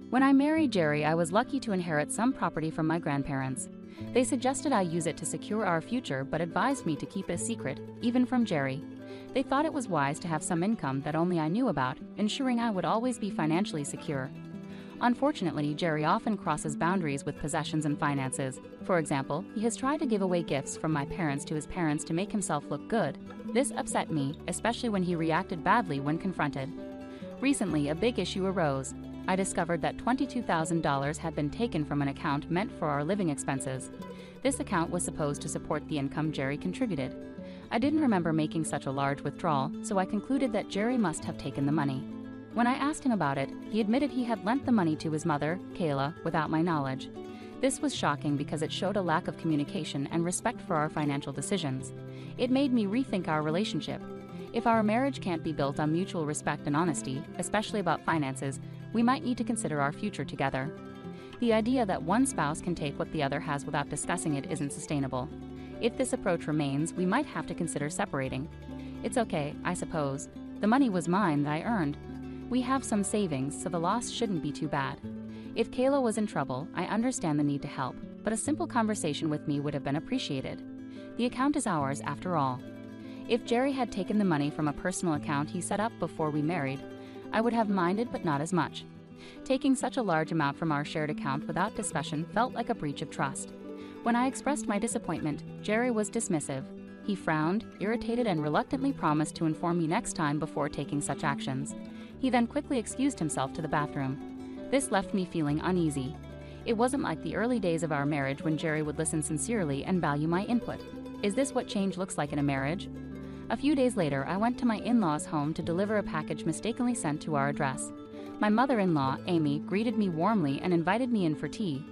When I married Jerry, I was lucky to inherit some property from my grandparents. They suggested I use it to secure our future, but advised me to keep it a secret, even from Jerry. They thought it was wise to have some income that only I knew about, ensuring I would always be financially secure. Unfortunately, Jerry often crosses boundaries with possessions and finances. For example, he has tried to give away gifts from my parents to his parents to make himself look good. This upset me, especially when he reacted badly when confronted. Recently, a big issue arose. I discovered that $22,000 had been taken from an account meant for our living expenses. This account was supposed to support the income Jerry contributed. I didn't remember making such a large withdrawal, so I concluded that Jerry must have taken the money. When I asked him about it, he admitted he had lent the money to his mother, Kayla, without my knowledge. This was shocking because it showed a lack of communication and respect for our financial decisions. It made me rethink our relationship. If our marriage can't be built on mutual respect and honesty, especially about finances, we might need to consider our future together. The idea that one spouse can take what the other has without discussing it isn't sustainable. If this approach remains, we might have to consider separating. It's okay, I suppose. The money was mine that I earned. We have some savings, so the loss shouldn't be too bad. If Kayla was in trouble, I understand the need to help, but a simple conversation with me would have been appreciated. The account is ours, after all. If Jerry had taken the money from a personal account he set up before we married, I would have minded, but not as much. Taking such a large amount from our shared account without discussion felt like a breach of trust. When I expressed my disappointment, Jerry was dismissive. He frowned, irritated, and reluctantly promised to inform me next time before taking such actions. He then quickly excused himself to the bathroom. This left me feeling uneasy. It wasn't like the early days of our marriage when Jerry would listen sincerely and value my input. Is this what change looks like in a marriage? A few days later, I went to my in-laws' home to deliver a package mistakenly sent to our address. My mother-in-law, Amy, greeted me warmly and invited me in for tea.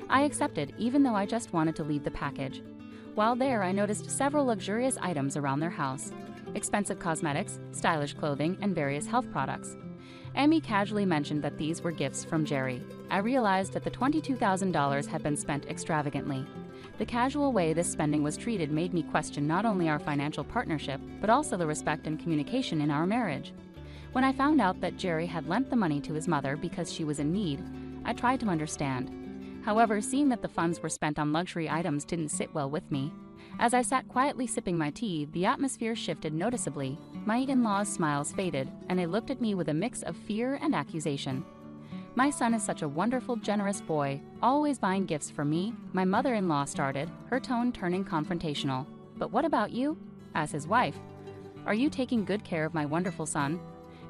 I accepted, even though I just wanted to leave the package. While there, I noticed several luxurious items around their house: expensive cosmetics, stylish clothing, and various health products. Amy casually mentioned that these were gifts from Jerry. I realized that the $22,000 had been spent extravagantly. The casual way this spending was treated made me question not only our financial partnership, but also the respect and communication in our marriage. When I found out that Jerry had lent the money to his mother because she was in need, I tried to understand. However, seeing that the funds were spent on luxury items didn't sit well with me. As I sat quietly sipping my tea, the atmosphere shifted noticeably. My in-laws' smiles faded, and they looked at me with a mix of fear and accusation. "My son is such a wonderful, generous boy, always buying gifts for me," my mother-in-law started, her tone turning confrontational. "But what about you?" asked his wife. "Are you taking good care of my wonderful son?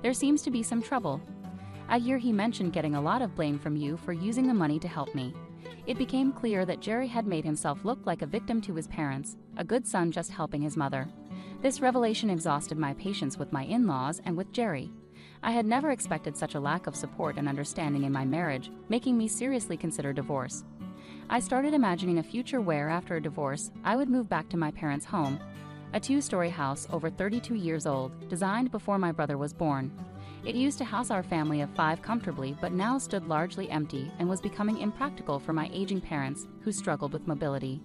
There seems to be some trouble. I hear he mentioned getting a lot of blame from you for using the money to help me." It became clear that Jerry had made himself look like a victim to his parents, a good son just helping his mother. This revelation exhausted my patience with my in-laws and with Jerry. I had never expected such a lack of support and understanding in my marriage, making me seriously consider divorce. I started imagining a future where, after a divorce, I would move back to my parents' home, a two-story house over 32 years old, designed before my brother was born. It used to house our family of 5 comfortably, but now stood largely empty and was becoming impractical for my aging parents, who struggled with mobility.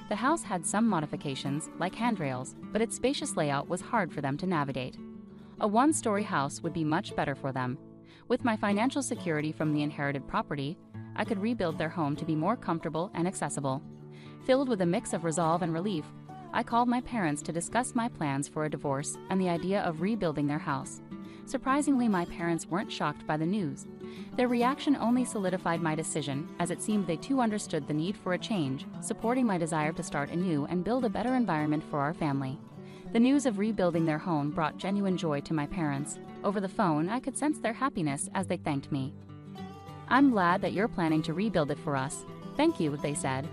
The house had some modifications, like handrails, but its spacious layout was hard for them to navigate. A one-story house would be much better for them. With my financial security from the inherited property, I could rebuild their home to be more comfortable and accessible. Filled with a mix of resolve and relief, I called my parents to discuss my plans for a divorce and the idea of rebuilding their house. Surprisingly, my parents weren't shocked by the news. Their reaction only solidified my decision, as it seemed they too understood the need for a change, supporting my desire to start anew and build a better environment for our family. The news of rebuilding their home brought genuine joy to my parents. Over the phone, I could sense their happiness as they thanked me. "I'm glad that you're planning to rebuild it for us. Thank you," they said.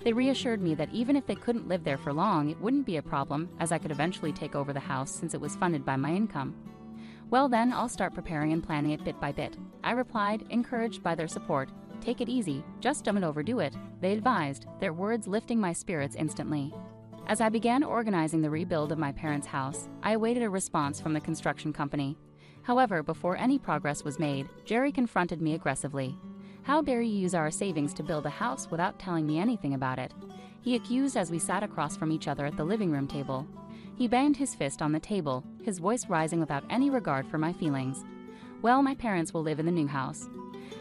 They reassured me that even if they couldn't live there for long, it wouldn't be a problem, as I could eventually take over the house since it was funded by my income. "Well then, I'll start preparing and planning it bit by bit," I replied, encouraged by their support. "Take it easy, just don't overdo it," they advised, their words lifting my spirits instantly. As I began organizing the rebuild of my parents' house, I awaited a response from the construction company. However, before any progress was made, Jerry confronted me aggressively. "How dare you use our savings to build a house without telling me anything about it?" he accused as we sat across from each other at the living room table. He banged his fist on the table, his voice rising without any regard for my feelings. "Well, my parents will live in the new house."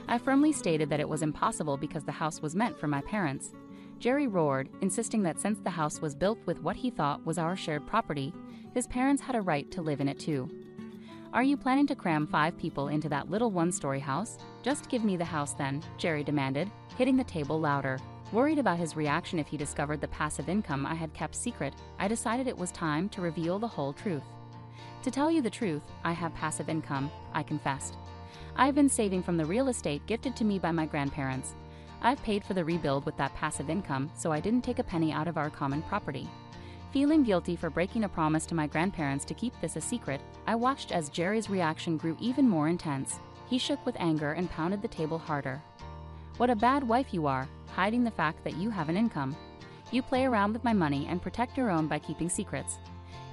I firmly stated that it was impossible because the house was meant for my parents. Jerry roared, insisting that since the house was built with what he thought was our shared property, his parents had a right to live in it too. "Are you planning to cram 5 people into that little one-story house? Just give me the house then," Jerry demanded, hitting the table louder. Worried about his reaction if he discovered the passive income I had kept secret, I decided it was time to reveal the whole truth. "To tell you the truth, I have passive income," I confessed. "I've been saving from the real estate gifted to me by my grandparents. I've paid for the rebuild with that passive income, so I didn't take a penny out of our common property." Feeling guilty for breaking a promise to my grandparents to keep this a secret, I watched as Jerry's reaction grew even more intense. He shook with anger and pounded the table harder. "What a bad wife you are, hiding the fact that you have an income. You play around with my money and protect your own by keeping secrets."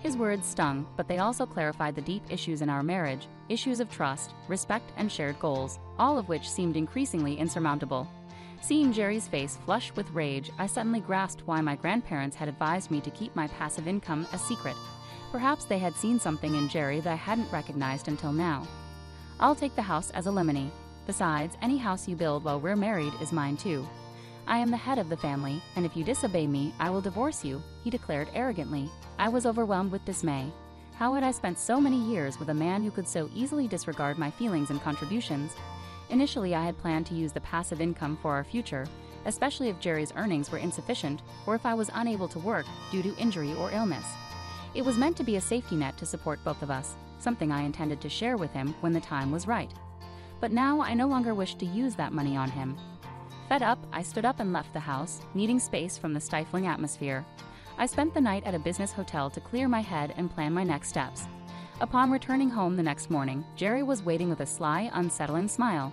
His words stung, but they also clarified the deep issues in our marriage, issues of trust, respect, and shared goals, all of which seemed increasingly insurmountable. Seeing Jerry's face flush with rage, I suddenly grasped why my grandparents had advised me to keep my passive income a secret. Perhaps they had seen something in Jerry that I hadn't recognized until now. "I'll take the house as a lemony. Besides, any house you build while we're married is mine too. I am the head of the family, and if you disobey me, I will divorce you," he declared arrogantly. I was overwhelmed with dismay. How had I spent so many years with a man who could so easily disregard my feelings and contributions? Initially, I had planned to use the passive income for our future, especially if Jerry's earnings were insufficient or if I was unable to work due to injury or illness. It was meant to be a safety net to support both of us, something I intended to share with him when the time was right. But now I no longer wished to use that money on him. Fed up, I stood up and left the house, needing space from the stifling atmosphere. I spent the night at a business hotel to clear my head and plan my next steps. Upon returning home the next morning, Jerry was waiting with a sly, unsettling smile.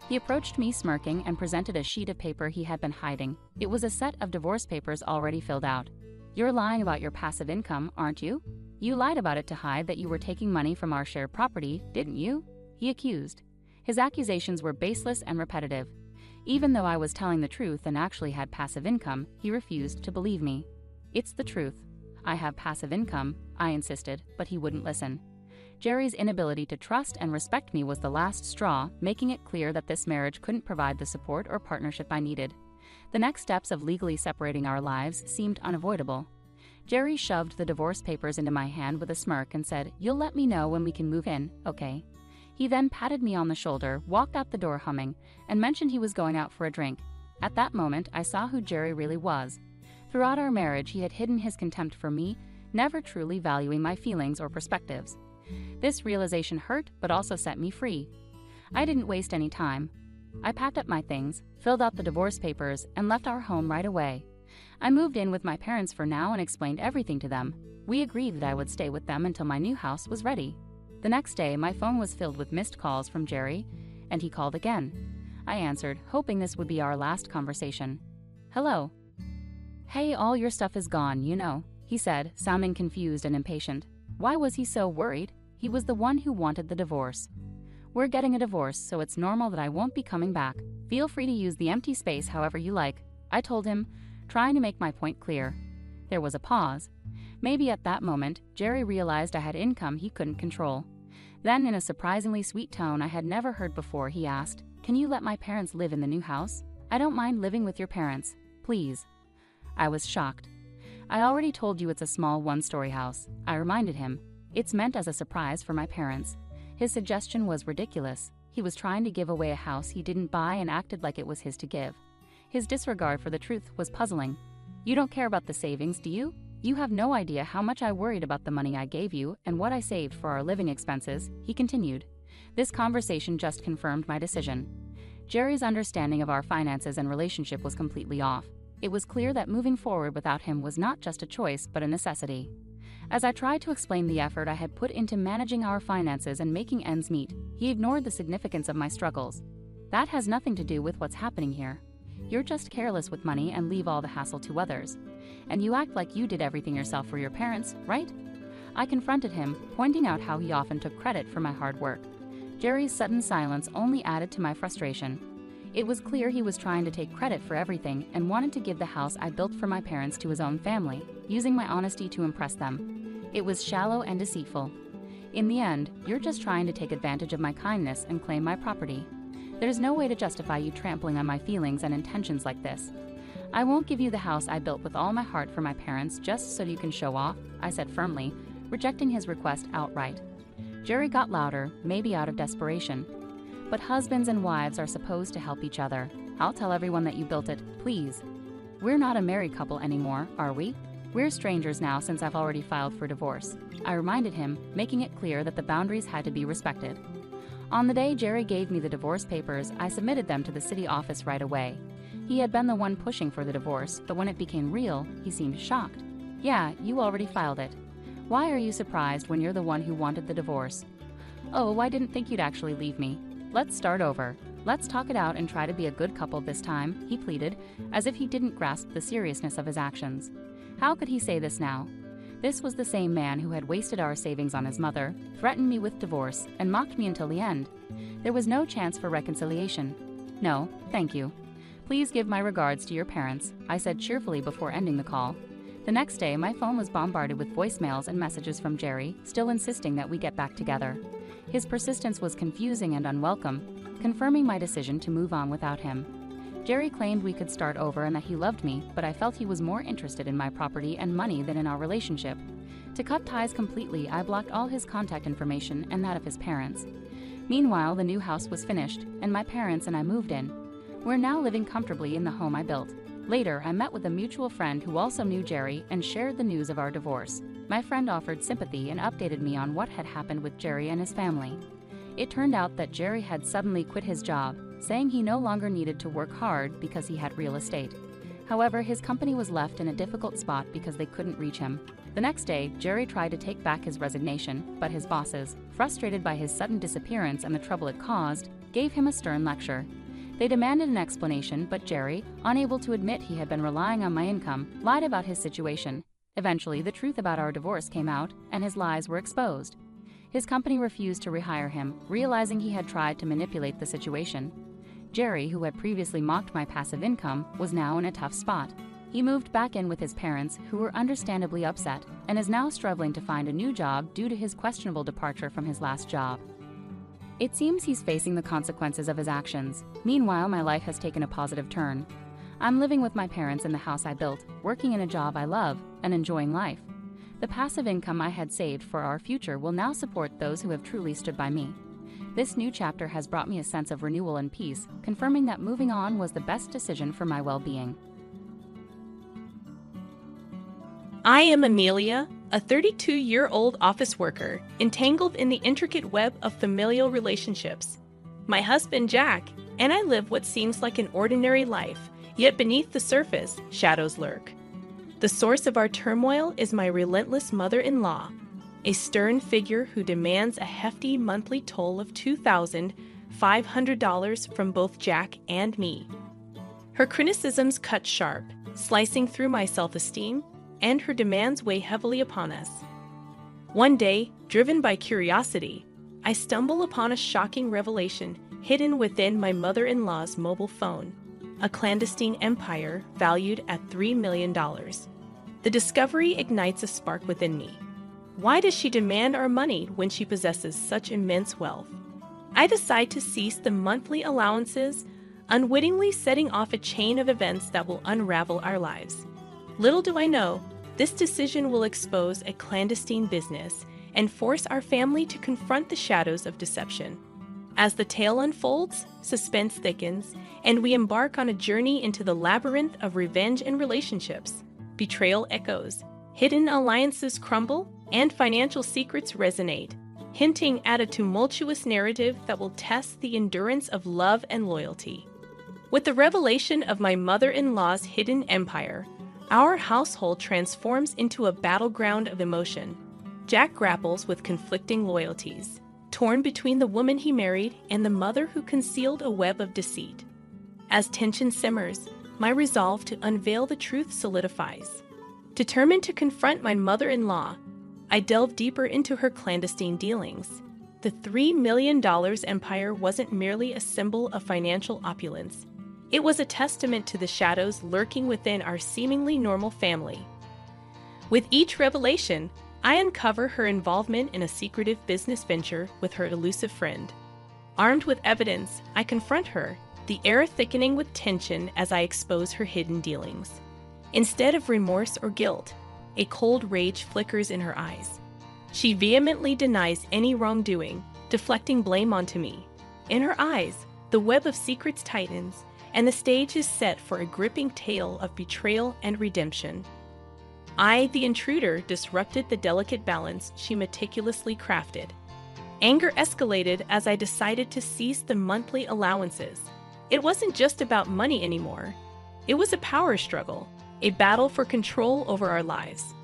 He approached me smirking and presented a sheet of paper he had been hiding. It was a set of divorce papers already filled out. "You're lying about your passive income, aren't you? You lied about it to hide that you were taking money from our shared property, didn't you?" he accused. His accusations were baseless and repetitive. Even though I was telling the truth and actually had passive income, he refused to believe me. "It's the truth. I have passive income," I insisted, but he wouldn't listen. Jerry's inability to trust and respect me was the last straw, making it clear that this marriage couldn't provide the support or partnership I needed. The next steps of legally separating our lives seemed unavoidable. Jerry shoved the divorce papers into my hand with a smirk and said, "You'll let me know when we can move in, okay?" He then patted me on the shoulder, walked out the door humming, and mentioned he was going out for a drink. At that moment, I saw who Jerry really was. Throughout our marriage, he had hidden his contempt for me, never truly valuing my feelings or perspectives. This realization hurt, but also set me free. I didn't waste any time. I packed up my things, filled out the divorce papers, and left our home right away. I moved in with my parents for now and explained everything to them. We agreed that I would stay with them until my new house was ready. The next day, my phone was filled with missed calls from Jerry, and he called again. I answered, hoping this would be our last conversation. "Hello." "Hey, all your stuff is gone, you know," he said, sounding confused and impatient. Why was he so worried? He was the one who wanted the divorce. "We're getting a divorce, so it's normal that I won't be coming back. Feel free to use the empty space however you like," I told him, trying to make my point clear. There was a pause. Maybe at that moment, Jerry realized I had income he couldn't control. Then, in a surprisingly sweet tone I had never heard before, he asked, "Can you let my parents live in the new house? I don't mind living with your parents. Please." I was shocked. "I already told you it's a small one-story house," I reminded him. "It's meant as a surprise for my parents." His suggestion was ridiculous. He was trying to give away a house he didn't buy and acted like it was his to give. His disregard for the truth was puzzling. "You don't care about the savings, do you? You have no idea how much I worried about the money I gave you and what I saved for our living expenses," he continued. This conversation just confirmed my decision. Jerry's understanding of our finances and relationship was completely off. It was clear that moving forward without him was not just a choice but a necessity. As I tried to explain the effort I had put into managing our finances and making ends meet, he ignored the significance of my struggles. "That has nothing to do with what's happening here. You're just careless with money and leave all the hassle to others. And you act like you did everything yourself for your parents, right?" I confronted him, pointing out how he often took credit for my hard work. Jerry's sudden silence only added to my frustration. It was clear he was trying to take credit for everything and wanted to give the house I built for my parents to his own family, using my honesty to impress them. It was shallow and deceitful. In the end, you're just trying to take advantage of my kindness and claim my property. There's no way to justify you trampling on my feelings and intentions like this. I won't give you the house I built with all my heart for my parents just so you can show off, I said firmly, rejecting his request outright. Jerry got louder, maybe out of desperation. But husbands and wives are supposed to help each other. I'll tell everyone that you built it, please. We're not a married couple anymore, are we? We're strangers now since I've already filed for divorce. I reminded him, making it clear that the boundaries had to be respected. On the day Jerry gave me the divorce papers, I submitted them to the city office right away. He had been the one pushing for the divorce, but when it became real, he seemed shocked. Yeah, you already filed it. Why are you surprised when you're the one who wanted the divorce? Oh, I didn't think you'd actually leave me. Let's start over. Let's talk it out and try to be a good couple this time, he pleaded, as if he didn't grasp the seriousness of his actions. How could he say this now? This was the same man who had wasted our savings on his mother, threatened me with divorce, and mocked me until the end. There was no chance for reconciliation. No, thank you. Please give my regards to your parents, I said cheerfully before ending the call. The next day, my phone was bombarded with voicemails and messages from Jerry, still insisting that we get back together. His persistence was confusing and unwelcome, confirming my decision to move on without him. Jerry claimed we could start over and that he loved me, but I felt he was more interested in my property and money than in our relationship. To cut ties completely, I blocked all his contact information and that of his parents. Meanwhile, the new house was finished, and my parents and I moved in. We're now living comfortably in the home I built. Later, I met with a mutual friend who also knew Jerry and shared the news of our divorce. My friend offered sympathy and updated me on what had happened with Jerry and his family. It turned out that Jerry had suddenly quit his job, saying he no longer needed to work hard because he had real estate. However, his company was left in a difficult spot because they couldn't reach him. The next day, Jerry tried to take back his resignation, but his bosses, frustrated by his sudden disappearance and the trouble it caused, gave him a stern lecture. They demanded an explanation, but Jerry, unable to admit he had been relying on my income, lied about his situation. Eventually, the truth about our divorce came out, and his lies were exposed. His company refused to rehire him, realizing he had tried to manipulate the situation. Jerry, who had previously mocked my passive income, was now in a tough spot. He moved back in with his parents, who were understandably upset, and is now struggling to find a new job due to his questionable departure from his last job. It seems he's facing the consequences of his actions. Meanwhile, my life has taken a positive turn. I'm living with my parents in the house I built, working in a job I love, and enjoying life. The passive income I had saved for our future will now support those who have truly stood by me. This new chapter has brought me a sense of renewal and peace, confirming that moving on was the best decision for my well-being. I am Amelia, a 32-year-old office worker, entangled in the intricate web of familial relationships. My husband, Jack, and I live what seems like an ordinary life, yet beneath the surface, shadows lurk. The source of our turmoil is my relentless mother-in-law, a stern figure who demands a hefty monthly toll of $2,500 from both Jack and me. Her criticisms cut sharp, slicing through my self-esteem, and her demands weigh heavily upon us. One day, driven by curiosity, I stumble upon a shocking revelation hidden within my mother-in-law's mobile phone, a clandestine empire valued at $3 million. The discovery ignites a spark within me. Why does she demand our money when she possesses such immense wealth? I decide to cease the monthly allowances, unwittingly setting off a chain of events that will unravel our lives. Little do I know, this decision will expose a clandestine business and force our family to confront the shadows of deception. As the tale unfolds, suspense thickens, and we embark on a journey into the labyrinth of revenge and relationships. Betrayal echoes, hidden alliances crumble, and financial secrets resonate, hinting at a tumultuous narrative that will test the endurance of love and loyalty. With the revelation of my mother-in-law's hidden empire, our household transforms into a battleground of emotion. Jack grapples with conflicting loyalties, torn between the woman he married and the mother who concealed a web of deceit. As tension simmers, my resolve to unveil the truth solidifies. Determined to confront my mother-in-law, I delve deeper into her clandestine dealings. The $3 million empire wasn't merely a symbol of financial opulence. It was a testament to the shadows lurking within our seemingly normal family. With each revelation, I uncover her involvement in a secretive business venture with her elusive friend. Armed with evidence, I confront her, the air thickening with tension as I expose her hidden dealings. Instead of remorse or guilt, a cold rage flickers in her eyes. She vehemently denies any wrongdoing, deflecting blame onto me. In her eyes, the web of secrets tightens, and the stage is set for a gripping tale of betrayal and redemption. I, the intruder, disrupted the delicate balance she meticulously crafted. Anger escalated as I decided to cease the monthly allowances. It wasn't just about money anymore. It was a power struggle, a battle for control over our lives.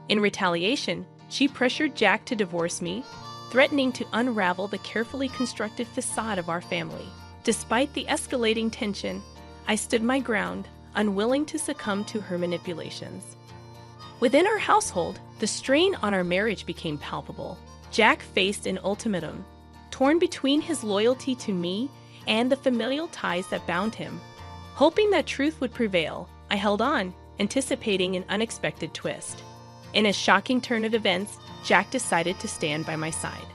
In retaliation, she pressured Jack to divorce me, threatening to unravel the carefully constructed facade of our family. Despite the escalating tension, I stood my ground, unwilling to succumb to her manipulations. Within our household, the strain on our marriage became palpable. Jack faced an ultimatum, torn between his loyalty to me and the familial ties that bound him. Hoping that truth would prevail, I held on, anticipating an unexpected twist. In a shocking turn of events, Jack decided to stand by my side.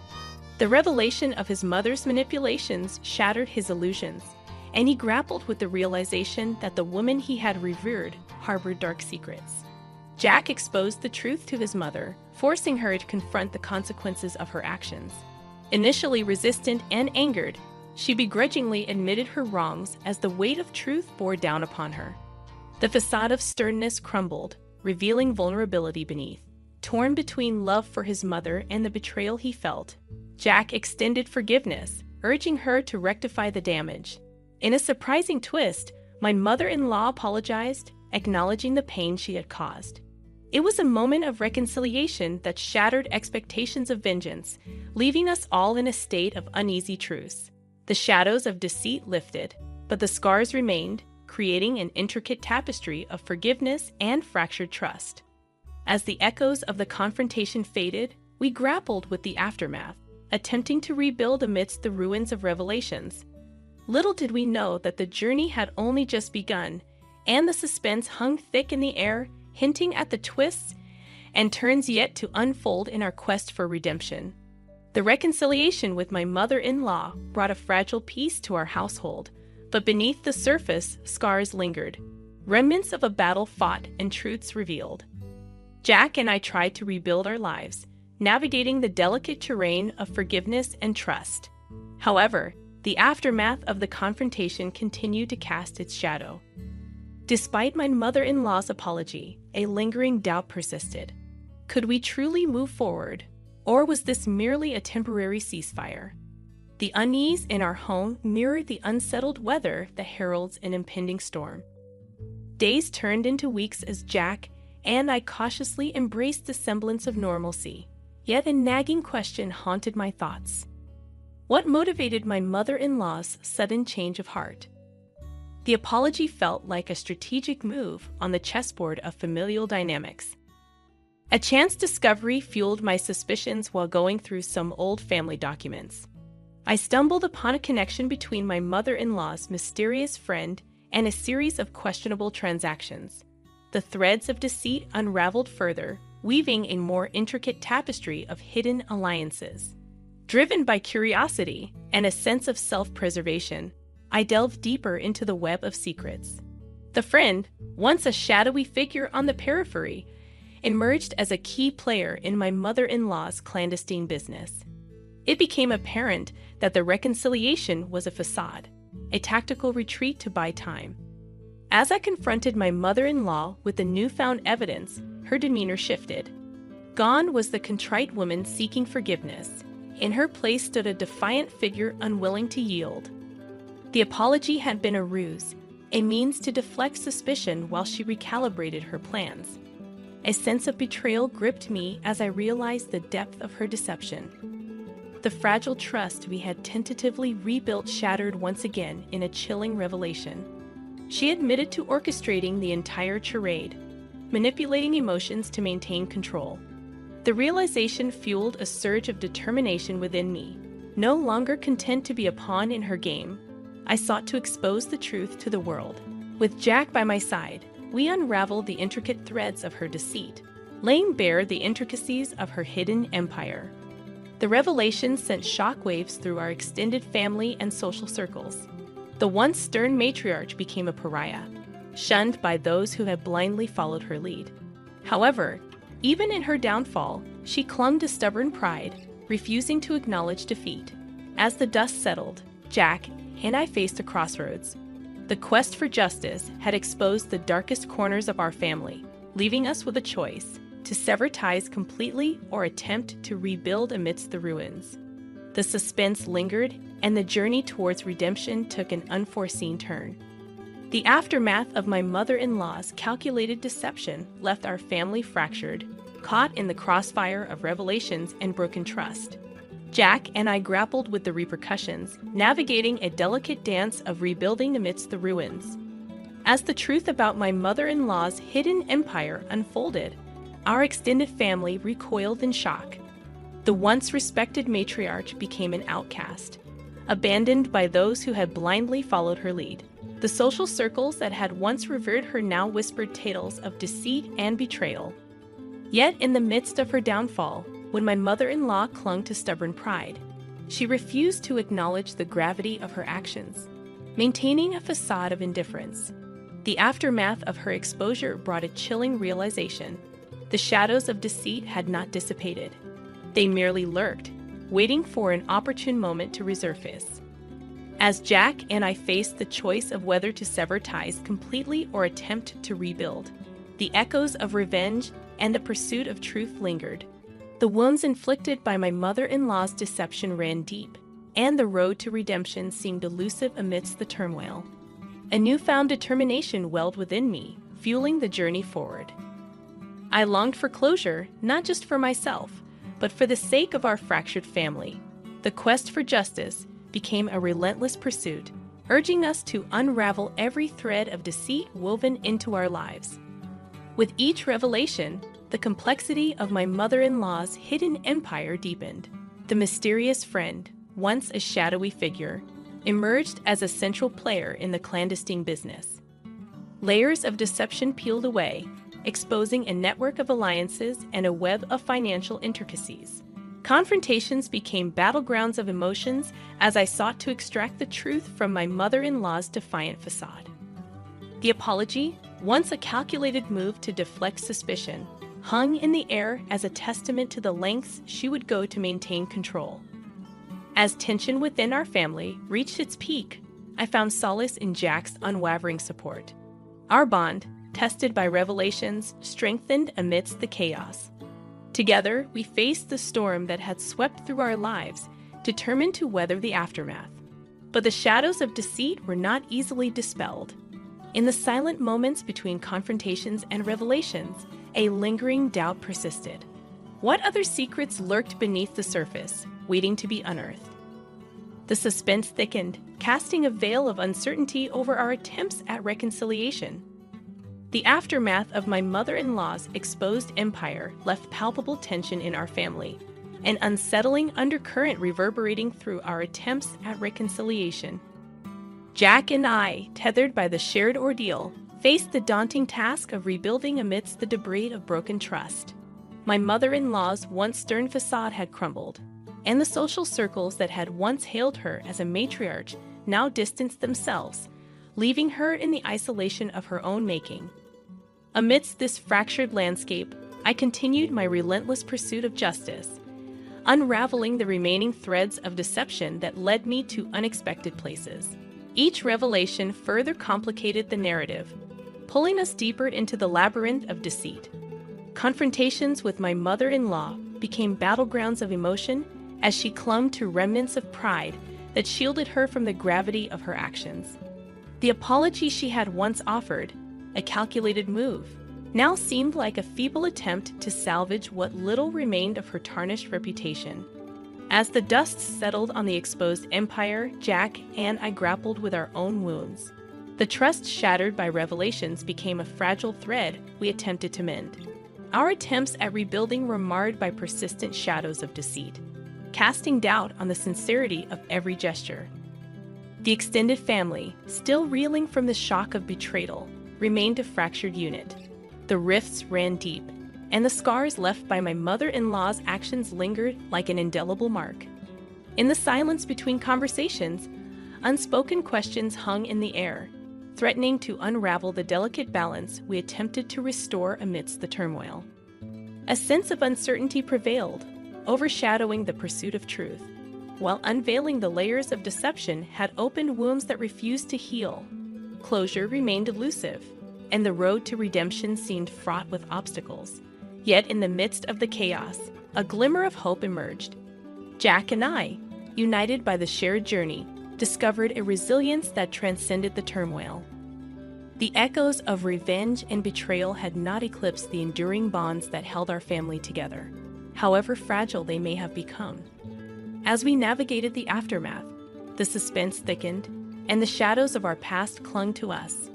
The revelation of his mother's manipulations shattered his illusions, and he grappled with the realization that the woman he had revered harbored dark secrets. Jack exposed the truth to his mother, forcing her to confront the consequences of her actions. Initially resistant and angered, she begrudgingly admitted her wrongs as the weight of truth bore down upon her. The facade of sternness crumbled, revealing vulnerability beneath. Torn between love for his mother and the betrayal he felt, Jack extended forgiveness, urging her to rectify the damage. In a surprising twist, my mother-in-law apologized, acknowledging the pain she had caused. It was a moment of reconciliation that shattered expectations of vengeance, leaving us all in a state of uneasy truce. The shadows of deceit lifted, but the scars remained, creating an intricate tapestry of forgiveness and fractured trust. As the echoes of the confrontation faded, we grappled with the aftermath, attempting to rebuild amidst the ruins of revelations. Little did we know that the journey had only just begun, and the suspense hung thick in the air, hinting at the twists and turns yet to unfold in our quest for redemption. The reconciliation with my mother-in-law brought a fragile peace to our household, but beneath the surface, scars lingered, remnants of a battle fought and truths revealed. Jack and I tried to rebuild our lives, navigating the delicate terrain of forgiveness and trust. However, the aftermath of the confrontation continued to cast its shadow. Despite my mother-in-law's apology, a lingering doubt persisted. Could we truly move forward, or was this merely a temporary ceasefire? The unease in our home mirrored the unsettled weather that heralds an impending storm. Days turned into weeks as Jack and I cautiously embraced the semblance of normalcy. Yet a nagging question haunted my thoughts. What motivated my mother-in-law's sudden change of heart? The apology felt like a strategic move on the chessboard of familial dynamics. A chance discovery fueled my suspicions while going through some old family documents. I stumbled upon a connection between my mother-in-law's mysterious friend and a series of questionable transactions. The threads of deceit unraveled further, weaving a more intricate tapestry of hidden alliances. Driven by curiosity and a sense of self-preservation, I delved deeper into the web of secrets. The friend, once a shadowy figure on the periphery, emerged as a key player in my mother-in-law's clandestine business. It became apparent that the reconciliation was a facade, a tactical retreat to buy time. As I confronted my mother-in-law with the newfound evidence, her demeanor shifted. Gone was the contrite woman seeking forgiveness. In her place stood a defiant figure unwilling to yield. The apology had been a ruse, a means to deflect suspicion while she recalibrated her plans. A sense of betrayal gripped me as I realized the depth of her deception. The fragile trust we had tentatively rebuilt shattered once again in a chilling revelation. She admitted to orchestrating the entire charade, manipulating emotions to maintain control. The realization fueled a surge of determination within me. No longer content to be a pawn in her game, I sought to expose the truth to the world. With Jack by my side, we unraveled the intricate threads of her deceit, laying bare the intricacies of her hidden empire. The revelation sent shockwaves through our extended family and social circles. The once stern matriarch became a pariah, shunned by those who had blindly followed her lead. However, even in her downfall, she clung to stubborn pride, refusing to acknowledge defeat. As the dust settled, Jack and I faced a crossroads. The quest for justice had exposed the darkest corners of our family, leaving us with a choice: to sever ties completely or attempt to rebuild amidst the ruins. The suspense lingered, and the journey towards redemption took an unforeseen turn. The aftermath of my mother-in-law's calculated deception left our family fractured, caught in the crossfire of revelations and broken trust. Jack and I grappled with the repercussions, navigating a delicate dance of rebuilding amidst the ruins. As the truth about my mother-in-law's hidden empire unfolded, our extended family recoiled in shock. The once respected matriarch became an outcast, abandoned by those who had blindly followed her lead. The social circles that had once revered her now whispered tales of deceit and betrayal. Yet in the midst of her downfall, when my mother-in-law clung to stubborn pride, she refused to acknowledge the gravity of her actions, maintaining a facade of indifference. The aftermath of her exposure brought a chilling realization. The shadows of deceit had not dissipated. They merely lurked, waiting for an opportune moment to resurface. As Jack and I faced the choice of whether to sever ties completely or attempt to rebuild, the echoes of revenge and the pursuit of truth lingered. The wounds inflicted by my mother-in-law's deception ran deep, and the road to redemption seemed elusive amidst the turmoil. A newfound determination welled within me, fueling the journey forward. I longed for closure, not just for myself, but for the sake of our fractured family. The quest for justice became a relentless pursuit, urging us to unravel every thread of deceit woven into our lives. With each revelation, the complexity of my mother-in-law's hidden empire deepened. The mysterious friend, once a shadowy figure, emerged as a central player in the clandestine business. Layers of deception peeled away, exposing a network of alliances and a web of financial intricacies. Confrontations became battlegrounds of emotions as I sought to extract the truth from my mother-in-law's defiant facade. The apology, once a calculated move to deflect suspicion, hung in the air as a testament to the lengths she would go to maintain control. As tension within our family reached its peak, I found solace in Jack's unwavering support. Our bond, tested by revelations, strengthened amidst the chaos. Together, we faced the storm that had swept through our lives, determined to weather the aftermath. But the shadows of deceit were not easily dispelled. In the silent moments between confrontations and revelations, a lingering doubt persisted. What other secrets lurked beneath the surface, waiting to be unearthed? The suspense thickened, casting a veil of uncertainty over our attempts at reconciliation. The aftermath of my mother-in-law's exposed empire left palpable tension in our family, an unsettling undercurrent reverberating through our attempts at reconciliation. Jack and I, tethered by the shared ordeal, faced the daunting task of rebuilding amidst the debris of broken trust. My mother-in-law's once stern facade had crumbled, and the social circles that had once hailed her as a matriarch now distanced themselves, leaving her in the isolation of her own making. Amidst this fractured landscape, I continued my relentless pursuit of justice, unraveling the remaining threads of deception that led me to unexpected places. Each revelation further complicated the narrative, pulling us deeper into the labyrinth of deceit. Confrontations with my mother-in-law became battlegrounds of emotion as she clung to remnants of pride that shielded her from the gravity of her actions. The apology she had once offered, a calculated move, now seemed like a feeble attempt to salvage what little remained of her tarnished reputation. As the dust settled on the exposed empire, Jack and I grappled with our own wounds. The trust shattered by revelations became a fragile thread we attempted to mend. Our attempts at rebuilding were marred by persistent shadows of deceit, casting doubt on the sincerity of every gesture. The extended family, still reeling from the shock of betrayal, remained a fractured unit. The rifts ran deep, and the scars left by my mother-in-law's actions lingered like an indelible mark. In the silence between conversations, unspoken questions hung in the air, threatening to unravel the delicate balance we attempted to restore amidst the turmoil. A sense of uncertainty prevailed, overshadowing the pursuit of truth, while unveiling the layers of deception had opened wounds that refused to heal. Closure remained elusive, and the road to redemption seemed fraught with obstacles. Yet in the midst of the chaos, a glimmer of hope emerged. Jack and I, united by the shared journey, discovered a resilience that transcended the turmoil. The echoes of revenge and betrayal had not eclipsed the enduring bonds that held our family together, however fragile they may have become. As we navigated the aftermath, the suspense thickened, and the shadows of our past clung to us,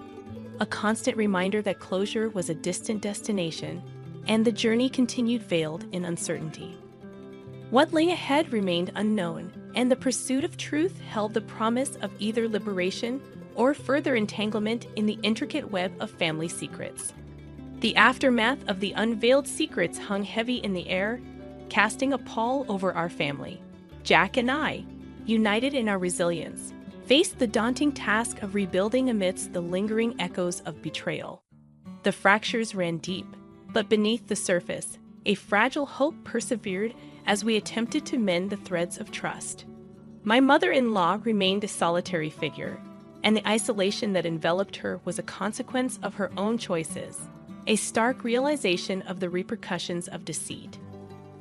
a constant reminder that closure was a distant destination, and the journey continued veiled in uncertainty. What lay ahead remained unknown, and the pursuit of truth held the promise of either liberation or further entanglement in the intricate web of family secrets. The aftermath of the unveiled secrets hung heavy in the air, casting a pall over our family. Jack and I, united in our resilience, faced the daunting task of rebuilding amidst the lingering echoes of betrayal. The fractures ran deep, but beneath the surface, a fragile hope persevered as we attempted to mend the threads of trust. My mother-in-law remained a solitary figure, and the isolation that enveloped her was a consequence of her own choices, a stark realization of the repercussions of deceit.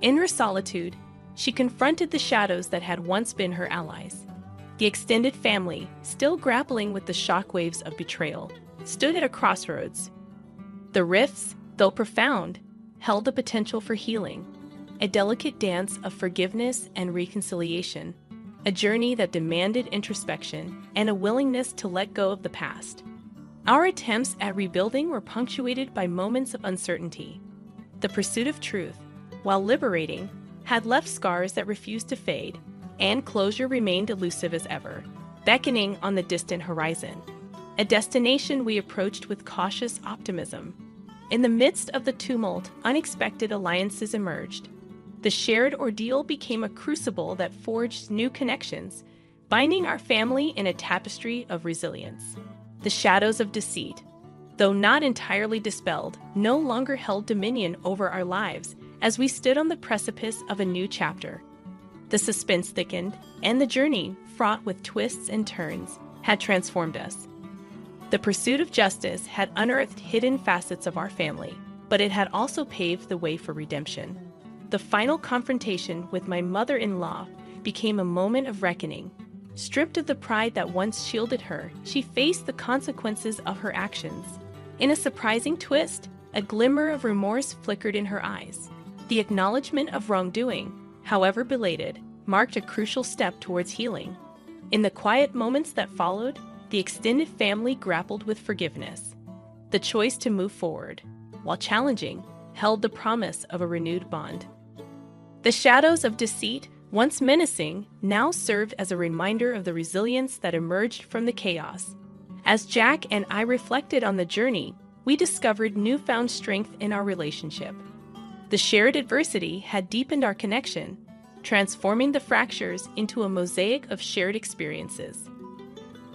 In her solitude, she confronted the shadows that had once been her allies. The extended family, still grappling with the shockwaves of betrayal, stood at a crossroads. The rifts, though profound, held the potential for healing, a delicate dance of forgiveness and reconciliation, a journey that demanded introspection and a willingness to let go of the past. Our attempts at rebuilding were punctuated by moments of uncertainty. The pursuit of truth, while liberating, had left scars that refused to fade, and closure remained elusive as ever, beckoning on the distant horizon, a destination we approached with cautious optimism. In the midst of the tumult, unexpected alliances emerged. The shared ordeal became a crucible that forged new connections, binding our family in a tapestry of resilience. The shadows of deceit, though not entirely dispelled, no longer held dominion over our lives as we stood on the precipice of a new chapter. The suspense thickened, and the journey, fraught with twists and turns, had transformed us. The pursuit of justice had unearthed hidden facets of our family, but it had also paved the way for redemption. The final confrontation with my mother-in-law became a moment of reckoning. Stripped of the pride that once shielded her, she faced the consequences of her actions. In a surprising twist, a glimmer of remorse flickered in her eyes. The acknowledgement of wrongdoing, however belated, marked a crucial step towards healing. In the quiet moments that followed, the extended family grappled with forgiveness. The choice to move forward, while challenging, held the promise of a renewed bond. The shadows of deceit, once menacing, now served as a reminder of the resilience that emerged from the chaos. As Jack and I reflected on the journey, we discovered newfound strength in our relationship. The shared adversity had deepened our connection, transforming the fractures into a mosaic of shared experiences.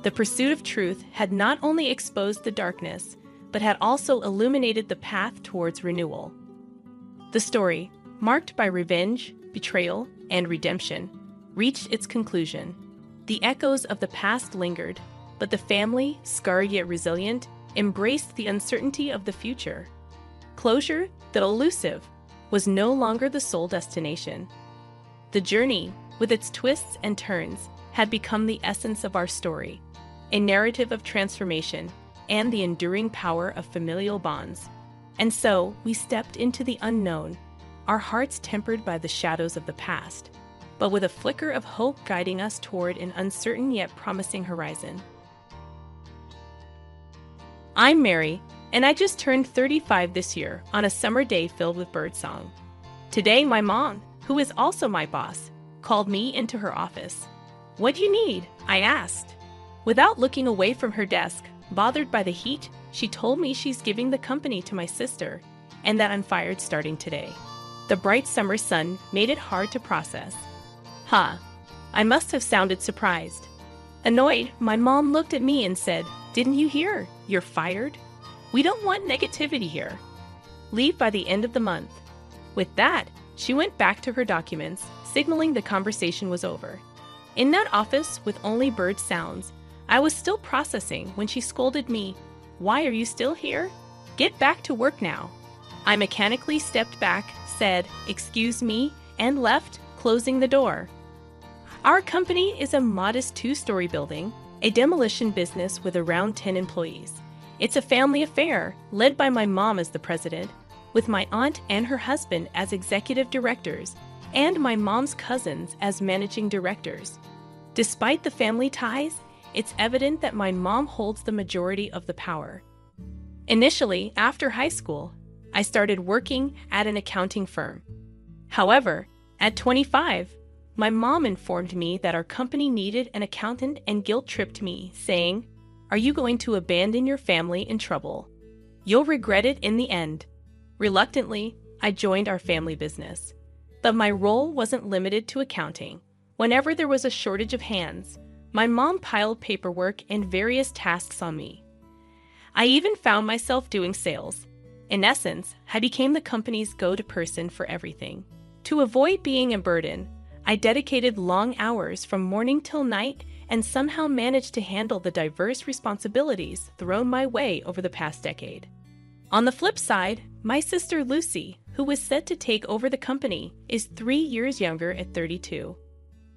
The pursuit of truth had not only exposed the darkness, but had also illuminated the path towards renewal. The story, marked by revenge, betrayal, and redemption, reached its conclusion. The echoes of the past lingered, but the family, scarred yet resilient, embraced the uncertainty of the future. Closure, though elusive, was no longer the sole destination. The journey, with its twists and turns, had become the essence of our story, a narrative of transformation and the enduring power of familial bonds. And so, we stepped into the unknown, our hearts tempered by the shadows of the past, but with a flicker of hope guiding us toward an uncertain yet promising horizon. I'm Mary, and I just turned 35 this year on a summer day filled with birdsong. Today, my mom, who is also my boss, called me into her office. "What do you need?" I asked. Without looking away from her desk, bothered by the heat, she told me she's giving the company to my sister, and that I'm fired starting today. The bright summer sun made it hard to process. I must have sounded surprised. Annoyed, my mom looked at me and said, "Didn't you hear? You're fired? We don't want negativity here. Leave by the end of the month." With that, she went back to her documents, signaling the conversation was over. In that office with only bird sounds, I was still processing when she scolded me. "Why are you still here? Get back to work now." I mechanically stepped back, said, "Excuse me," and left, closing the door. Our company is a modest 2-story building, a demolition business with around 10 employees. It's a family affair, led by my mom as the president, with my aunt and her husband as executive directors, and my mom's cousins as managing directors. Despite the family ties, it's evident that my mom holds the majority of the power. Initially, after high school, I started working at an accounting firm. However, at 25, my mom informed me that our company needed an accountant and guilt-tripped me, saying, "Are you going to abandon your family in trouble? You'll regret it in the end." Reluctantly, I joined our family business. But my role wasn't limited to accounting. Whenever there was a shortage of hands, my mom piled paperwork and various tasks on me. I even found myself doing sales. In essence, I became the company's go-to person for everything. To avoid being a burden, I dedicated long hours from morning till night and somehow managed to handle the diverse responsibilities thrown my way over the past decade. On the flip side, my sister Lucy, who was set to take over the company, is 3 years younger at 32.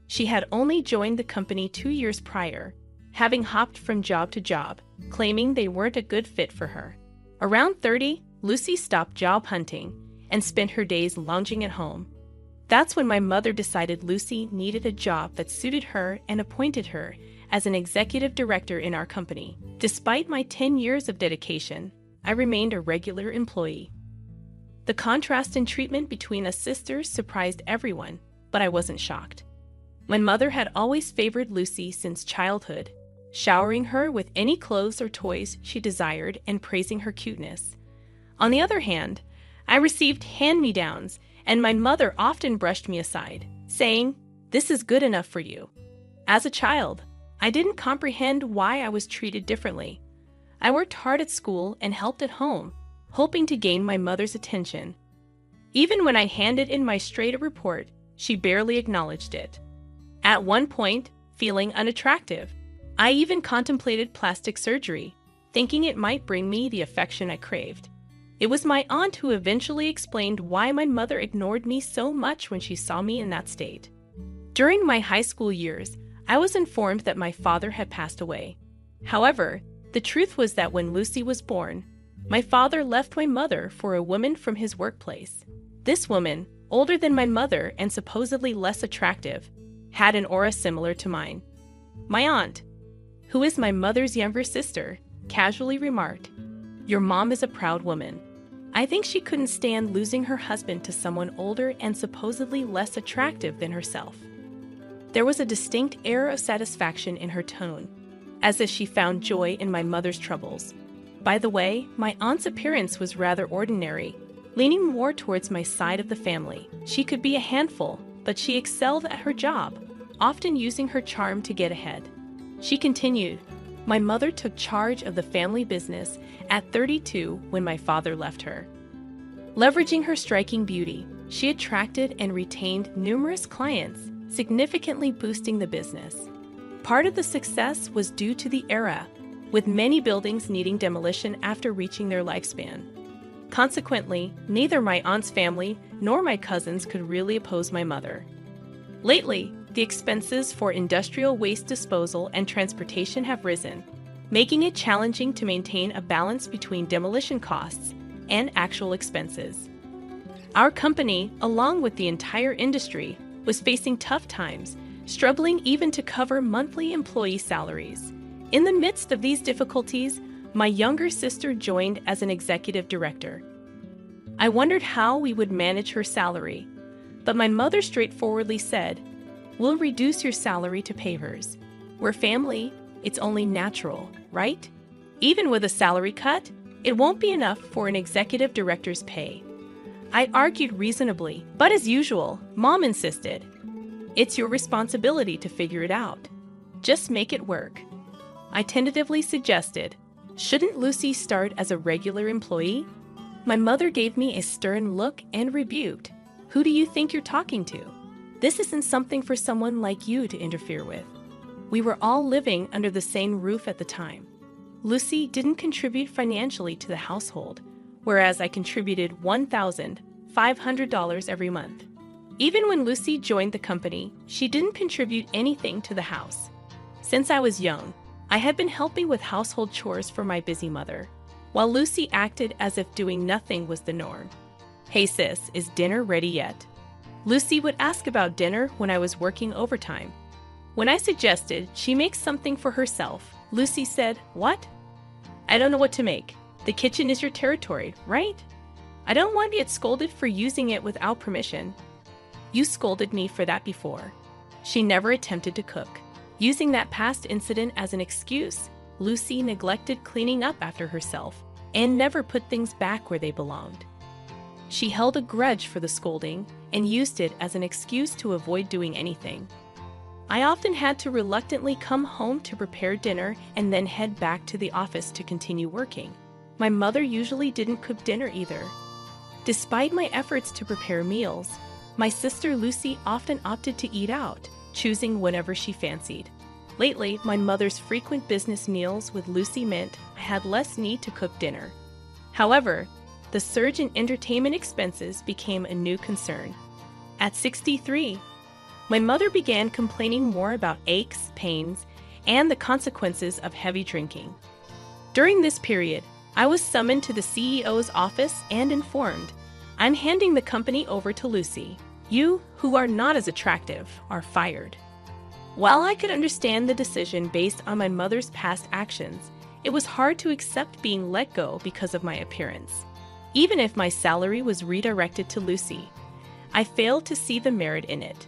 She had only joined the company 2 years prior, having hopped from job to job, claiming they weren't a good fit for her. Around 30, Lucy stopped job hunting and spent her days lounging at home. That's when my mother decided Lucy needed a job that suited her and appointed her as an executive director in our company. Despite my 10 years of dedication, I remained a regular employee. The contrast in treatment between us sisters surprised everyone, but I wasn't shocked. My mother had always favored Lucy since childhood, showering her with any clothes or toys she desired and praising her cuteness. On the other hand, I received hand-me-downs, and my mother often brushed me aside, saying, "This is good enough for you." As a child, I didn't comprehend why I was treated differently. I worked hard at school and helped at home, hoping to gain my mother's attention. Even when I handed in my straight-A report, she barely acknowledged it. At one point, feeling unattractive, I even contemplated plastic surgery, thinking it might bring me the affection I craved. It was my aunt who eventually explained why my mother ignored me so much when she saw me in that state. During my high school years, I was informed that my father had passed away. However, the truth was that when Lucy was born, my father left my mother for a woman from his workplace. This woman, older than my mother and supposedly less attractive, had an aura similar to mine. My aunt, who is my mother's younger sister, casually remarked, "Your mom is a proud woman." I think she couldn't stand losing her husband to someone older and supposedly less attractive than herself. There was a distinct air of satisfaction in her tone, as if she found joy in my mother's troubles. By the way, my aunt's appearance was rather ordinary, leaning more towards my side of the family. She could be a handful, but she excelled at her job, often using her charm to get ahead. She continued, "My mother took charge of the family business at 32 when my father left her. Leveraging her striking beauty, she attracted and retained numerous clients, significantly boosting the business. Part of the success was due to the era, with many buildings needing demolition after reaching their lifespan. Consequently, neither my aunt's family nor my cousins could really oppose my mother. Lately, the expenses for industrial waste disposal and transportation have risen, making it challenging to maintain a balance between demolition costs and actual expenses. Our company, along with the entire industry, was facing tough times, struggling even to cover monthly employee salaries. In the midst of these difficulties, my younger sister joined as an executive director. I wondered how we would manage her salary, but my mother straightforwardly said, "We'll reduce your salary to pay hers. We're family, it's only natural, right? Even with a salary cut, It won't be enough for an executive director's pay. I argued reasonably, but as usual, Mom insisted. It's your responsibility to figure it out. Just make it work. I tentatively suggested, shouldn't Lucy start as a regular employee? My mother gave me a stern look and rebuked. Who do you think you're talking to? This isn't something for someone like you to interfere with. We were all living under the same roof at the time. Lucy didn't contribute financially to the household, whereas I contributed $1,500 every month. Even when Lucy joined the company, she didn't contribute anything to the house. Since I was young, I had been helping with household chores for my busy mother, while Lucy acted as if doing nothing was the norm. Hey sis, is dinner ready yet? Lucy would ask about dinner when I was working overtime. When I suggested she make something for herself, Lucy said, "What? I don't know what to make. The kitchen is your territory, right? I don't want to get scolded for using it without permission." You scolded me for that before. She never attempted to cook. Using that past incident as an excuse, Lucy neglected cleaning up after herself and never put things back where they belonged. She held a grudge for the scolding and used it as an excuse to avoid doing anything. I often had to reluctantly come home to prepare dinner and then head back to the office to continue working. My mother usually didn't cook dinner either. Despite my efforts to prepare meals, my sister Lucy often opted to eat out, choosing whatever she fancied. Lately, my mother's frequent business meals with Lucy meant I had less need to cook dinner. However, the surge in entertainment expenses became a new concern. At 63, my mother began complaining more about aches, pains, and the consequences of heavy drinking. During this period, I was summoned to the CEO's office and informed, "I'm handing the company over to Lucy. You, who are not as attractive, are fired." While I could understand the decision based on my mother's past actions, it was hard to accept being let go because of my appearance. Even if my salary was redirected to Lucy, I failed to see the merit in it.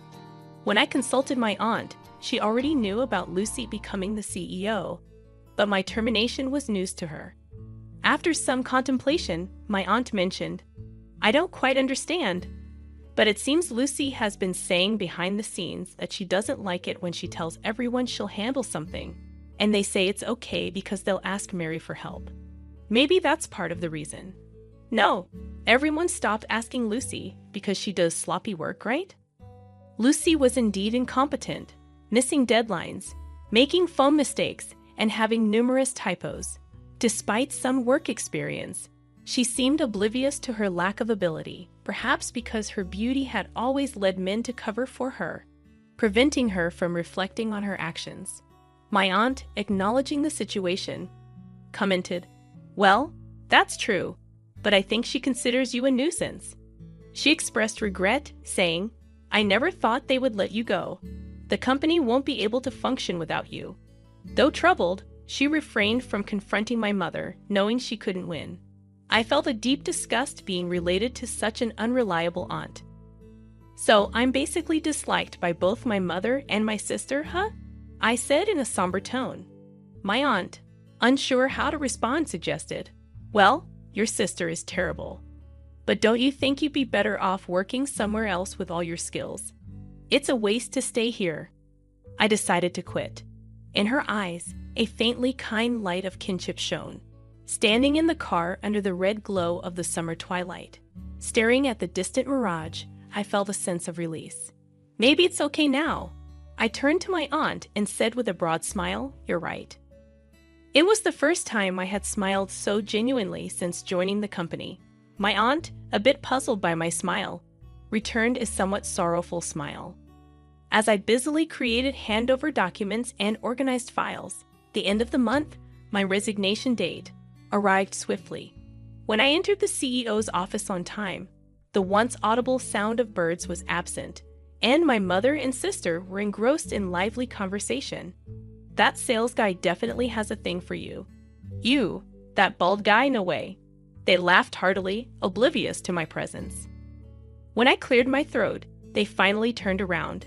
When I consulted my aunt, she already knew about Lucy becoming the CEO, but my termination was news to her. After some contemplation, my aunt mentioned, "I don't quite understand, but it seems Lucy has been saying behind the scenes that she doesn't like it when she tells everyone she'll handle something, and they say it's okay because they'll ask Mary for help. Maybe that's part of the reason." No, everyone stopped asking Lucy because she does sloppy work, right? Lucy was indeed incompetent, missing deadlines, making phone mistakes, and having numerous typos. Despite some work experience, she seemed oblivious to her lack of ability, perhaps because her beauty had always led men to cover for her, preventing her from reflecting on her actions. My aunt, acknowledging the situation, commented, "Well, that's true, but I think she considers you a nuisance." She expressed regret, saying, "I never thought they would let you go. The company won't be able to function without you." Though troubled, she refrained from confronting my mother, knowing she couldn't win. I felt a deep disgust being related to such an unreliable aunt. "So I'm basically disliked by both my mother and my sister, huh?" I said in a somber tone. My aunt, unsure how to respond, suggested, "Well, your sister is terrible. But don't you think you'd be better off working somewhere else with all your skills? It's a waste to stay here." I decided to quit. In her eyes, a faintly kind light of kinship shone. Standing in the car under the red glow of the summer twilight, staring at the distant mirage, I felt a sense of release. Maybe it's okay now. I turned to my aunt and said with a broad smile, "You're right." It was the first time I had smiled so genuinely since joining the company. My aunt, a bit puzzled by my smile, returned a somewhat sorrowful smile. As I busily created handover documents and organized files, the end of the month, my resignation date, arrived swiftly. When I entered the CEO's office on time, the once audible sound of birds was absent, and my mother and sister were engrossed in lively conversation. "That sales guy definitely has a thing for you." "You, that bald guy, no way." They laughed heartily, oblivious to my presence. When I cleared my throat, they finally turned around.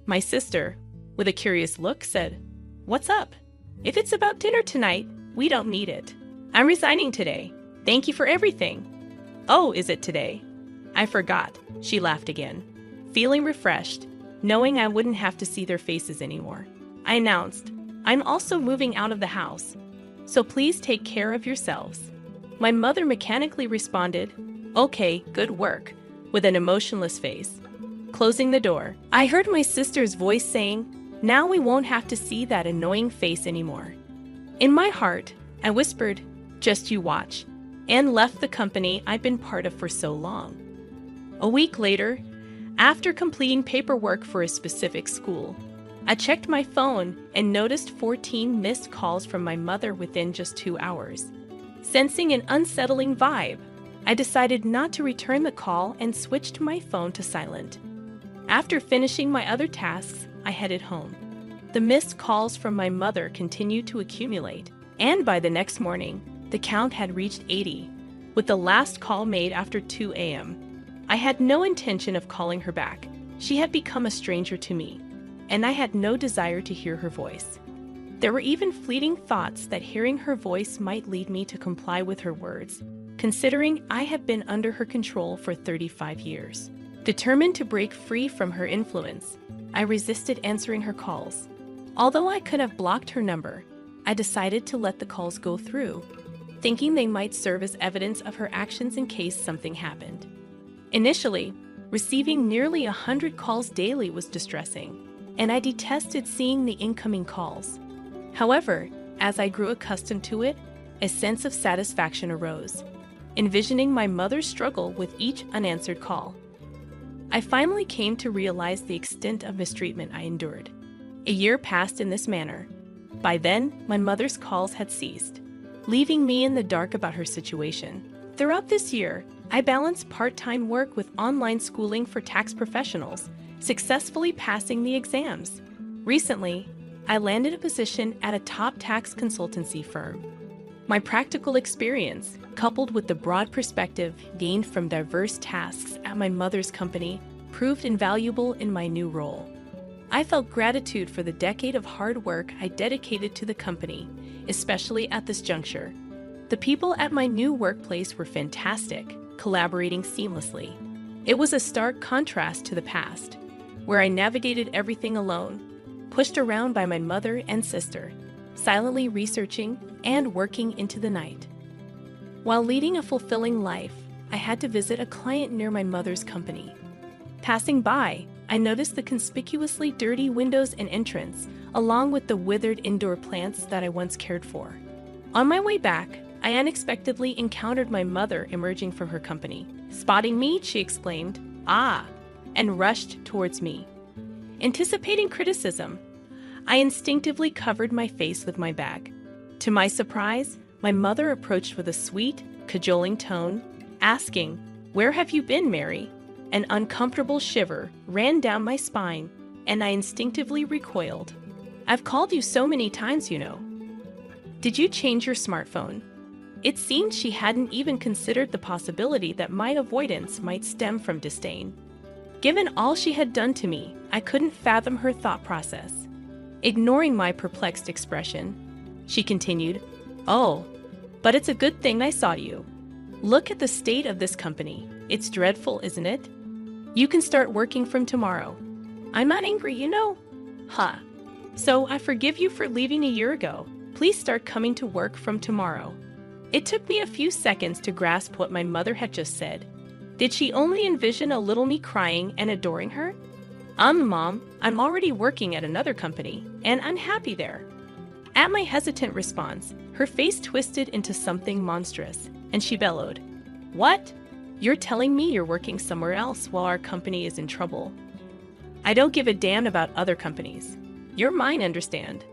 My sister, with a curious look, said, "What's up? If it's about dinner tonight, we don't need it. I'm resigning today. Thank you for everything. Oh, is it today? I forgot. She laughed again, feeling refreshed, knowing I wouldn't have to see their faces anymore. I announced, I'm also moving out of the house, so please take care of yourselves. My mother mechanically responded, okay, good work, with an emotionless face. Closing the door, I heard my sister's voice saying, now we won't have to see that annoying face anymore. In my heart, I whispered, just you watch, and left the company I'd been part of for so long. A week later, after completing paperwork for a specific school, I checked my phone and noticed 14 missed calls from my mother within just 2 hours. Sensing an unsettling vibe, I decided not to return the call and switched my phone to silent. After finishing my other tasks, I headed home. The missed calls from my mother continued to accumulate, and by the next morning, the count had reached 80, with the last call made after 2 a.m. I had no intention of calling her back. She had become a stranger to me, and I had no desire to hear her voice. There were even fleeting thoughts that hearing her voice might lead me to comply with her words, considering I had been under her control for 35 years. Determined to break free from her influence, I resisted answering her calls. Although I could have blocked her number, I decided to let the calls go through, thinking they might serve as evidence of her actions in case something happened. Initially, receiving nearly 100 calls daily was distressing, and I detested seeing the incoming calls. However, as I grew accustomed to it, a sense of satisfaction arose, envisioning my mother's struggle with each unanswered call. I finally came to realize the extent of mistreatment I endured. A year passed in this manner. By then, my mother's calls had ceased, leaving me in the dark about her situation. Throughout this year, I balanced part-time work with online schooling for tax professionals, successfully passing the exams. Recently, I landed a position at a top tax consultancy firm. My practical experience, coupled with the broad perspective gained from diverse tasks at my mother's company, proved invaluable in my new role. I felt gratitude for the decade of hard work I dedicated to the company, especially at this juncture. The people at my new workplace were fantastic, collaborating seamlessly. It was a stark contrast to the past, where I navigated everything alone, pushed around by my mother and sister, silently researching and working into the night. While leading a fulfilling life, I had to visit a client near my mother's company. Passing by, I noticed the conspicuously dirty windows and entrance, along with the withered indoor plants that I once cared for. On my way back, I unexpectedly encountered my mother emerging from her company. Spotting me, she exclaimed, "Ah!" and rushed towards me. Anticipating criticism, I instinctively covered my face with my bag. To my surprise, my mother approached with a sweet, cajoling tone, asking, "Where have you been, Mary?" An uncomfortable shiver ran down my spine, and I instinctively recoiled. "I've called you so many times, you know." "Did you change your smartphone?" It seemed she hadn't even considered the possibility that my avoidance might stem from disdain. Given all she had done to me, I couldn't fathom her thought process. Ignoring my perplexed expression, she continued, "Oh, but it's a good thing I saw you. Look at the state of this company. It's dreadful, isn't it? You can start working from tomorrow. I'm not angry, you know." "Huh. So I forgive you for leaving a year ago. Please start coming to work from tomorrow." It took me a few seconds to grasp what my mother had just said. Did she only envision a little me crying and adoring her? Mom, I'm already working at another company, and I'm happy there." At my hesitant response, her face twisted into something monstrous, and she bellowed, "What? You're telling me you're working somewhere else while our company is in trouble? I don't give a damn about other companies. You're mine, understand?"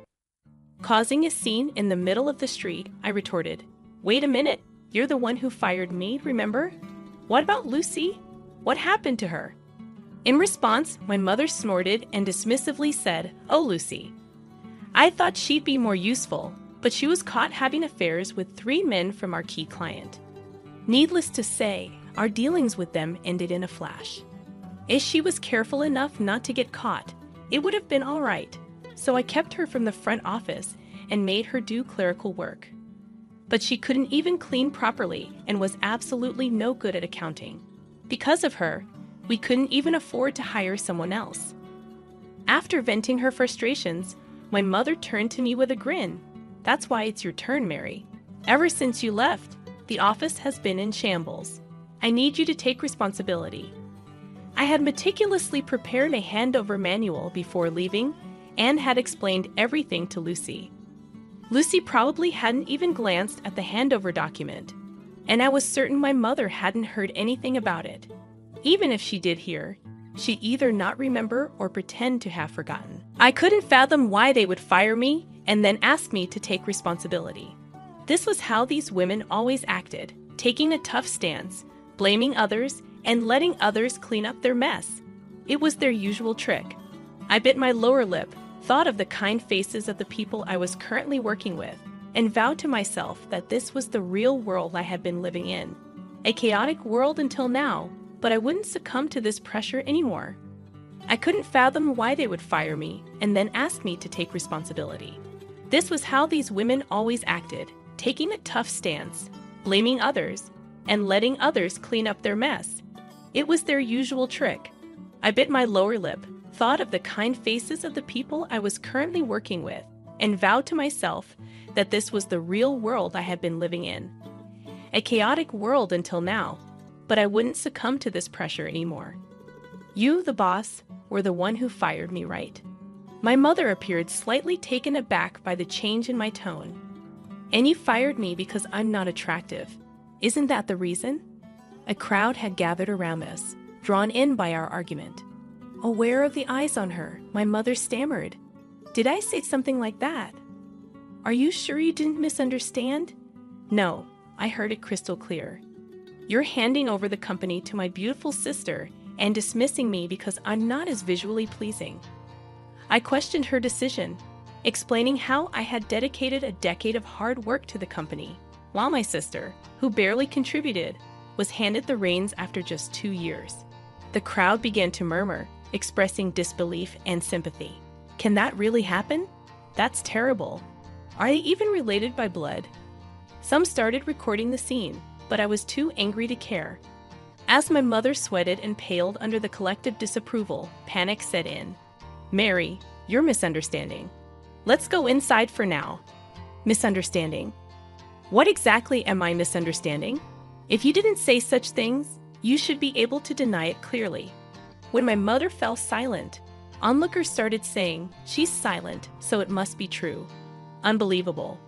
Causing a scene in the middle of the street, I retorted, "Wait a minute, you're the one who fired me, remember? What about Lucy? What happened to her?" In response, my mother snorted and dismissively said, "Oh, Lucy. I thought she'd be more useful, but she was caught having affairs with 3 men from our key client. Needless to say, our dealings with them ended in a flash. If she was careful enough not to get caught, it would have been all right, so I kept her from the front office and made her do clerical work. but she couldn't even clean properly and was absolutely no good at accounting. Because of her, we couldn't even afford to hire someone else. After venting her frustrations, my mother turned to me with a grin. "That's why it's your turn, Mary. Ever since you left, the office has been in shambles. I need you to take responsibility." I had meticulously prepared a handover manual before leaving and had explained everything to Lucy. Lucy probably hadn't even glanced at the handover document, and I was certain my mother hadn't heard anything about it. Even if she did hear, she'd either not remember or pretend to have forgotten. I couldn't fathom why they would fire me and then ask me to take responsibility. This was how these women always acted, taking a tough stance, blaming others, and letting others clean up their mess. It was their usual trick. I bit my lower lip, thought of the kind faces of the people I was currently working with, and vowed to myself that this was the real world I had been living in. A chaotic world until now, but I wouldn't succumb to this pressure anymore. I couldn't fathom why they would fire me and then ask me to take responsibility. This was how these women always acted, taking a tough stance, blaming others, and letting others clean up their mess. It was their usual trick. I bit my lower lip, thought of the kind faces of the people I was currently working with, and vowed to myself that this was the real world I had been living in. A chaotic world until now, but I wouldn't succumb to this pressure anymore. You, the boss, were the one who fired me, right? My mother appeared slightly taken aback by the change in my tone. And you fired me because I'm not attractive. Isn't that the reason? A crowd had gathered around us, drawn in by our argument. Aware of the eyes on her, my mother stammered. Did I say something like that? Are you sure you didn't misunderstand? No, I heard it crystal clear. You're handing over the company to my beautiful sister and dismissing me because I'm not as visually pleasing. I questioned her decision, explaining how I had dedicated a decade of hard work to the company, while my sister, who barely contributed, was handed the reins after just 2 years. The crowd began to murmur, expressing disbelief and sympathy. Can that really happen? That's terrible. Are they even related by blood? Some started recording the scene, but I was too angry to care. As my mother sweated and paled under the collective disapproval, panic set in. Mary, you're misunderstanding. Let's go inside for now. Misunderstanding. What exactly am I misunderstanding? If you didn't say such things, you should be able to deny it clearly. When my mother fell silent, onlookers started saying, she's silent, so it must be true. Unbelievable.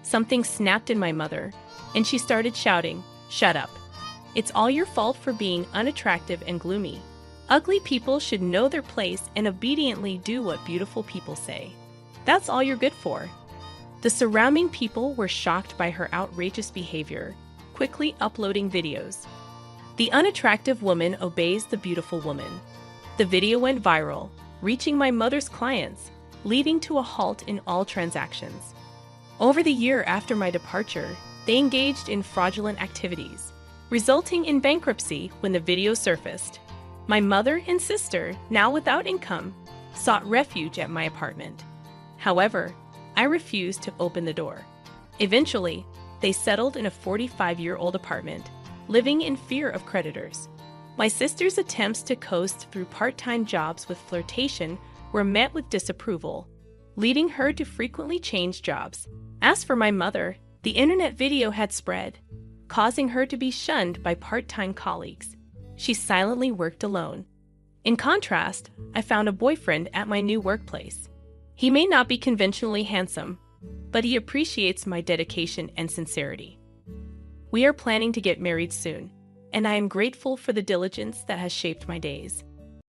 Something snapped in my mother, and she started shouting, shut up. It's all your fault for being unattractive and gloomy. Ugly people should know their place and obediently do what beautiful people say. That's all you're good for. The surrounding people were shocked by her outrageous behavior, quickly uploading videos. The unattractive woman obeys the beautiful woman. The video went viral, reaching my mother's clients, leading to a halt in all transactions. Over the year after my departure, they engaged in fraudulent activities, resulting in bankruptcy when the video surfaced. My mother and sister, now without income, sought refuge at my apartment. However, I refused to open the door. Eventually, they settled in a 45-year-old apartment, living in fear of creditors. My sister's attempts to coast through part-time jobs with flirtation were met with disapproval, leading her to frequently change jobs. As for my mother, the internet video had spread, causing her to be shunned by part-time colleagues. She silently worked alone. In contrast, I found a boyfriend at my new workplace. He may not be conventionally handsome, but he appreciates my dedication and sincerity. We are planning to get married soon, and I am grateful for the diligence that has shaped my days.